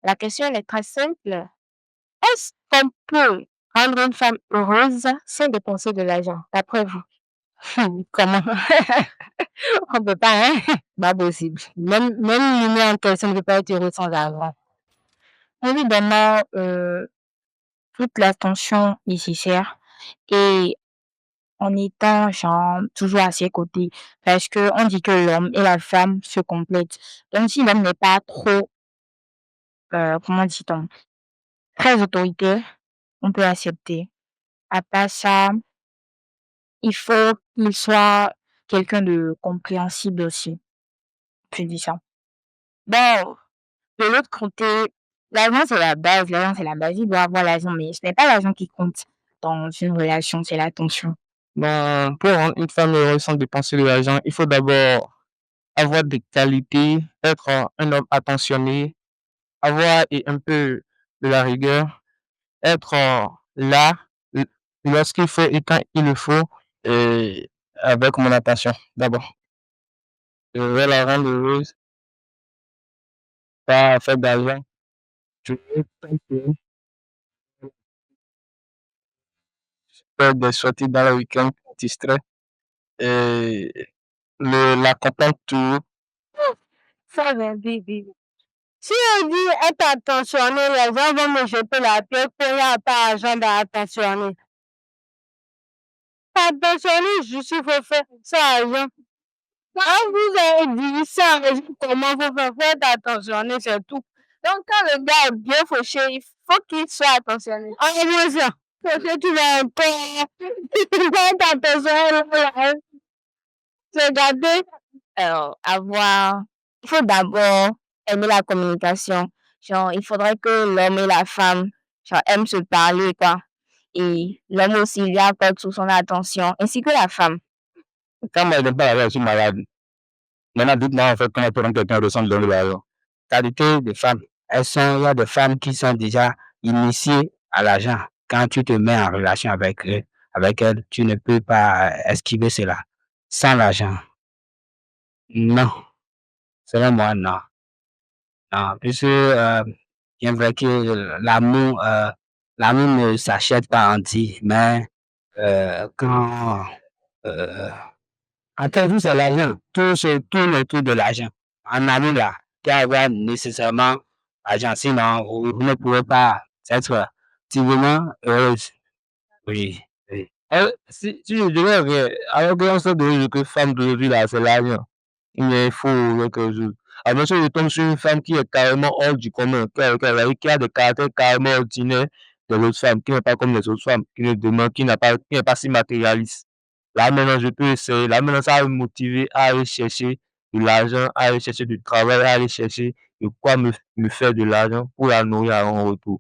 La question elle est très simple. Est-ce qu'on peut rendre une femme heureuse sans dépenser de l'argent, d'après vous? Comment? On peut pas, hein? Pas possible. Même l'humain en question ne peut pas être heureux sans argent. Évidemment, toute l'attention nécessaire et en étant genre toujours à ses côtés. Parce que on dit que l'homme et la femme se complètent. Donc si l'homme n'est pas trop, comment dit-on, très autoritaire, on peut accepter. À part ça, il faut qu'il soit quelqu'un de compréhensible aussi. Je dis ça. Bon, de l'autre côté, l'argent c'est la base, l'argent c'est la base. Il doit avoir l'argent, mais ce n'est pas l'argent qui compte dans une relation, c'est l'attention. Ben, pour rendre une femme heureuse sans dépenser de l'argent, il faut d'abord avoir des qualités, être un homme attentionné, avoir et un peu de la rigueur, être là l- lorsqu'il faut et quand il le faut, et avec mon attention d'abord. Je vais la rendre heureuse, pas faire d'argent. Je vais faire des sorties dans le week-end, distrait, et la contente tout. Ça va, bébé. Si on dit être attentionné, les gens vont me jeter la pierre pour il n'y a pas d'argent d'attentionner. Attentionner, juste il faut faire ça argent. Quand vous avez dit ça argent, comment vous faire attentionner, c'est tout. Donc quand le gars est bien fauché, il faut qu'il soit attentionné. On est bien sûr. Parce que tu vas tu vas être attentionné, regarder. Alors, il faut d'abord aimer la communication. Genre, il faudrait que l'homme et la femme, genre, aiment se parler, quoi. Et l'homme aussi lui accorde toute son attention, ainsi que la femme. Quand moi, je n'aime pas la je suis malade. Maintenant, dites-moi, en fait, comment peut quelqu'un ressemble dans le l'argent? Qualité des femmes. Il y a des femmes qui sont déjà initiées à l'argent. Quand tu te mets en relation avec elles, tu ne peux pas esquiver cela. Sans l'argent. Non. Selon moi, non. Non. Puisque, bien vrai que l'amour ne s'achète pas entier, mais quand en fait, tout c'est l'argent. Tout le tour de l'argent. En amour là, il y avoir nécessairement l'argent. Sinon, vous ne pouvez pas être activement heureuse. Oui, oui. Si je dirais que, alors qu'on sait de que femme d'aujourd'hui là, c'est l'argent. Il faut quelque chose. Alors, si je tombe sur une femme qui est carrément hors du commun, qui a des caractères carrément ordinaires de l'autre femme, qui n'est pas comme les autres femmes, qui ne demande, qui n'est pas si matérialiste. Là, maintenant, je peux essayer. Là, maintenant, ça va me motiver à aller chercher de l'argent, à aller chercher du travail, à aller chercher de quoi me faire de l'argent pour la nourrir en retour.